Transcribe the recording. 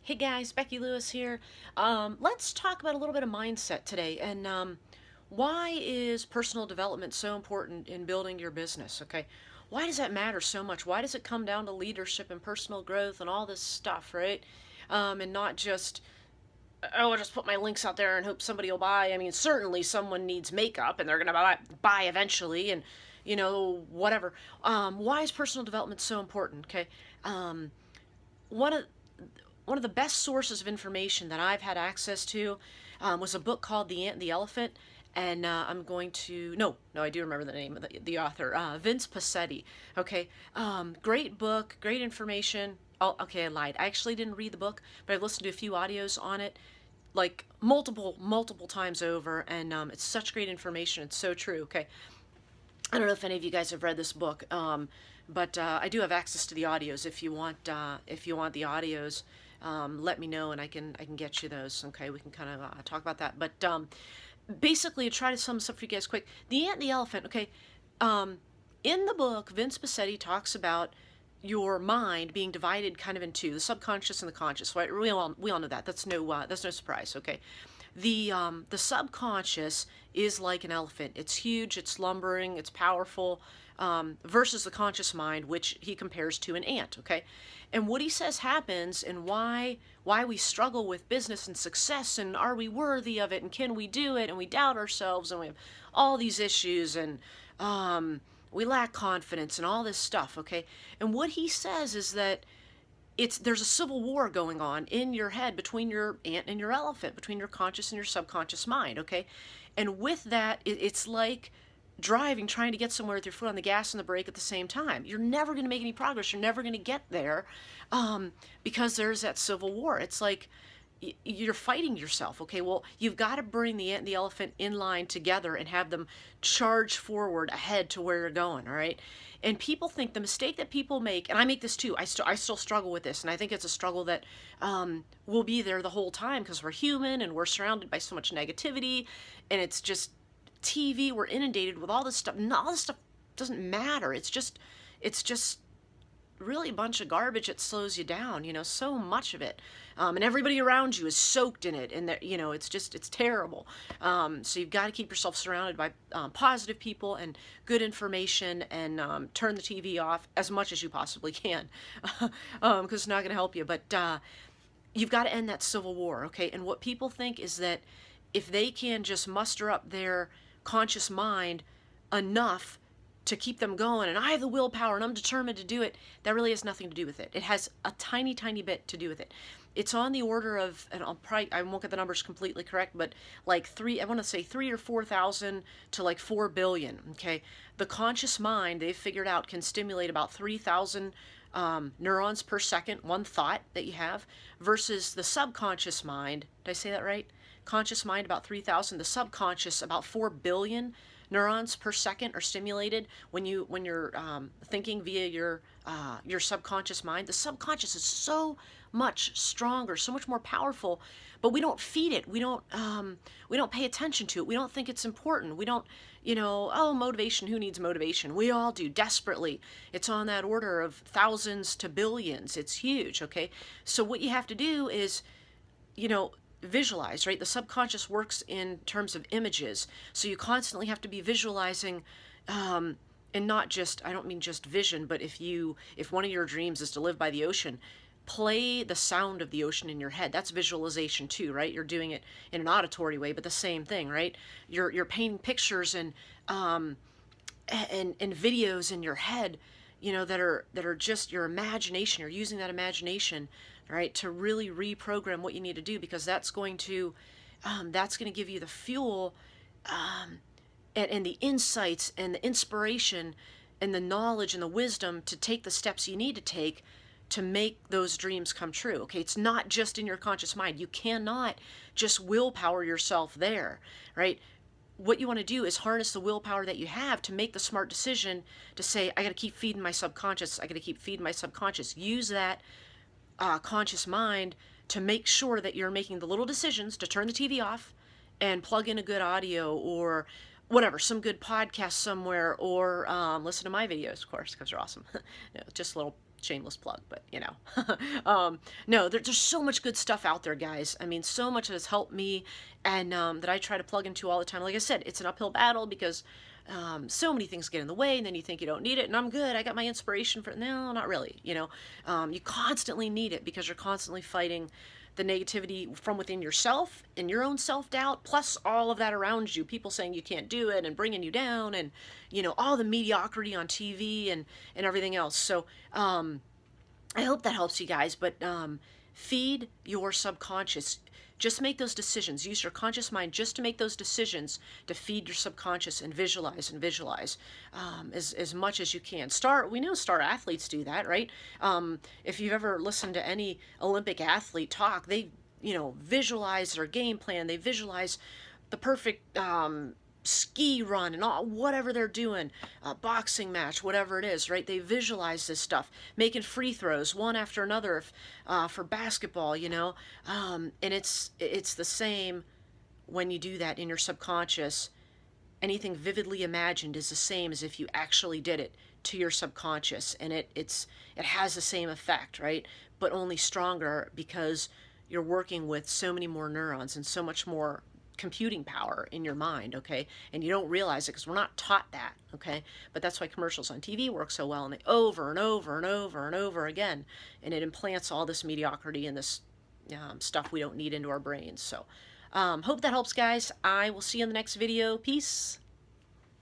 Hey guys, Becky Lewis here. Let's talk about a little bit of mindset today and why is personal development so important in building your business? Okay, why does that matter so much? Why does it come down to leadership and personal growth and all this stuff, right? And not just, oh, I'll just put my links out there and hope somebody will buy. I mean, certainly someone needs makeup and they're going to buy eventually and, whatever. Why is personal development so important? Okay. One of one of the best sources of information that I've had access to was a book called The Ant and the Elephant. And I'm going to no, I do remember the name of the author, Vince Passetti. Okay, great book, great information. Oh, okay, I lied. I actually didn't read the book, but I've listened to a few audios on it, like multiple times over, and it's such great information. It's so true. Okay, I don't know if any of you guys have read this book, but I do have access to the audios. If you want the audios, let me know and I can get you those. Okay, we can kind of talk about that. But basically, to try to sum this up for you guys quick, the ant and the elephant. Okay, um, in the book, Vince Passetti talks about your mind being divided kind of in two, the subconscious and the conscious. Right? We all know that. That's no surprise. Okay, the subconscious is like an elephant. It's huge, it's lumbering, it's powerful, versus the conscious mind, which he compares to an ant. Okay, and what he says happens, and why we struggle with business and success, and are we worthy of it, and can we do it, and we doubt ourselves, and we have all these issues, and we lack confidence, and all this stuff. Okay, and what he says is that there's a civil war going on in your head between your ant and your elephant, between your conscious and your subconscious mind. Okay, and with that, it's like driving, trying to get somewhere with your foot on the gas and the brake at the same time. You're never going to make any progress. You're never going to get there, because there's that civil war. It's like you're fighting yourself. Okay, well, you've got to bring the ant and the elephant in line together and have them charge forward ahead to where you're going. All right, and people think the mistake that people make, and I make this too. I still struggle with this, and I think it's a struggle that will be there the whole time because we're human and we're surrounded by so much negativity, and it's just TV. We're inundated with all this stuff. And all this stuff doesn't matter. It's just really a bunch of garbage. It slows you down, so much of it, and everybody around you is soaked in it, and it's terrible. So you've got to keep yourself surrounded by positive people and good information, and turn the TV off as much as you possibly can, because it's not going to help you. But you've got to end that civil war. Okay, and what people think is that if they can just muster up their conscious mind enough to keep them going, and I have the willpower and I'm determined to do it, that really has nothing to do with it. It has a tiny bit to do with it. It's on the order of, and I won't get the numbers completely correct, but like I want to say 3 or 4 thousand to like 4 billion. Okay, the conscious mind, they've figured out, can stimulate about 3,000 neurons per second, one thought that you have, versus the subconscious mind. Did I say that right? Conscious mind about 3,000, the subconscious about 4 billion neurons per second are stimulated when you're thinking via your subconscious mind. The subconscious is so much stronger, so much more powerful, but we don't feed it. We don't pay attention to it. We don't think it's important. We don't, oh, motivation. Who needs motivation? We all do desperately. It's on that order of thousands to billions. It's huge. Okay, so what you have to do is, you know, visualize, right? The subconscious works in terms of images. So you constantly have to be visualizing, and not just, I don't mean just vision, but if one of your dreams is to live by the ocean, play the sound of the ocean in your head. That's visualization too, right? You're doing it in an auditory way, but the same thing, right? You're painting pictures and videos in your head, that are just your imagination. You're using that imagination, right, to really reprogram what you need to do, because that's going to give you the fuel, and the insights and the inspiration and the knowledge and the wisdom to take the steps you need to take to make those dreams come true. Okay, it's not just in your conscious mind. You cannot just willpower yourself there, right? What you want to do is harness the willpower that you have to make the smart decision to say, I got to keep feeding my subconscious. I got to keep feeding my subconscious. Use that conscious mind to make sure that you're making the little decisions to turn the TV off and plug in a good audio or whatever, some good podcast somewhere, or listen to my videos, of course, because they're awesome. Just a little shameless plug, but no, there's so much good stuff out there, guys. I mean, so much has helped me, and that I try to plug into all the time. Like I said, it's an uphill battle because so many things get in the way, and then you think you don't need it, and I'm good. I got my inspiration for no, not really. You constantly need it because you're constantly fighting the negativity from within yourself and your own self-doubt, plus all of that around you, people saying you can't do it and bringing you down, and all the mediocrity on TV and everything else. So I hope that helps you guys, but feed your subconscious. Just make those decisions. Use your conscious mind just to make those decisions to feed your subconscious and visualize as much as you can. We know star athletes do that, right? If you've ever listened to any Olympic athlete talk, they, visualize their game plan. They visualize the perfect ski run and all whatever they're doing, a boxing match, whatever it is, right? They visualize this stuff, making free throws one after another for basketball, and it's the same when you do that in your subconscious. Anything vividly imagined is the same as if you actually did it to your subconscious, and it has the same effect, right? But only stronger because you're working with so many more neurons and so much more computing power in your mind, okay? And you don't realize it because we're not taught that, okay? But that's why commercials on TV work so well, and they over and over and over and over again, and it implants all this mediocrity and this stuff we don't need into our brains. So hope that helps, guys. I will see you in the next video. Peace.